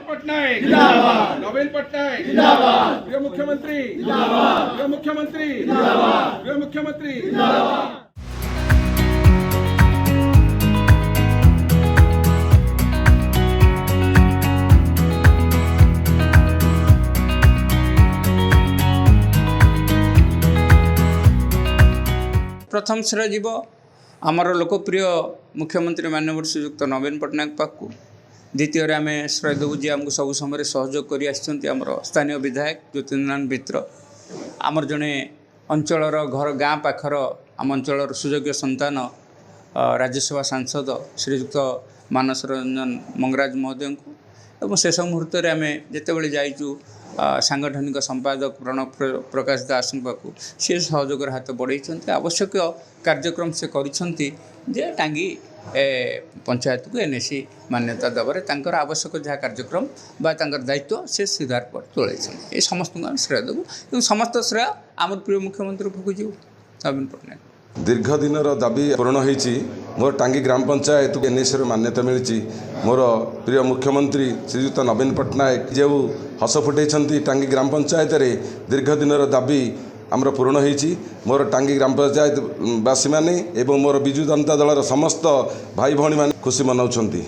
पटनायक नवीन पटनायक प्रिय मुख्यमंत्री प्रिय मुख्यमंत्री प्रिय मुख्यमंत्री प्रथम श्रेय जीव आमर लोकप्रिय मुख्यमंत्री माननीय श्रीयुक्त नवीन पटनायक पाखु द्वितीय आम श्रेय देवु जी आमको सब समय सहयोग कर स्थानीय विधायक ज्योतिर्नारायण मित्र आमर जड़े अंचलर घर गाँ पाखर आम अंचल सुयोग्य संतान राज्यसभा सांसद श्रीयुक्त मानस रंजन मंगराज महोदय को शेष मुहूर्त में आम जिते जाइचु सांगठनिक संपादक प्रणव प्रकाश दास पाखु सी सहयोगर हाथ बढ़ाई आवश्यक कार्यक्रम से करिसेंती जे टांगी पंचायत को एनएसी मान्यता दबारे तांकर आवश्यक जहाँ कार्यक्रम बा तांकर दायित्व से सुधार पर तुलाई ये समस्त श्रेय देवु समस्त श्रेय आम प्रिय मुख्यमंत्री पाखु जीव नवीन पटनायक दीर्घ दिन दाबी पूरण होती मोर टांगी ग्राम पंचायत एनएसी मान्यता मिली मोर प्रिय मुख्यमंत्री श्रीयुक्त नवीन पटनायक जो हस फुटे टांगी ग्राम पंचायत रे दीर्घ दिन दाबी आमर पूरण होती मोर टांगी ग्राम पंचायत बासी माने एवं मोर विजु जनता दलर समस्त भाई भौणी माने खुशी मनाउछंती।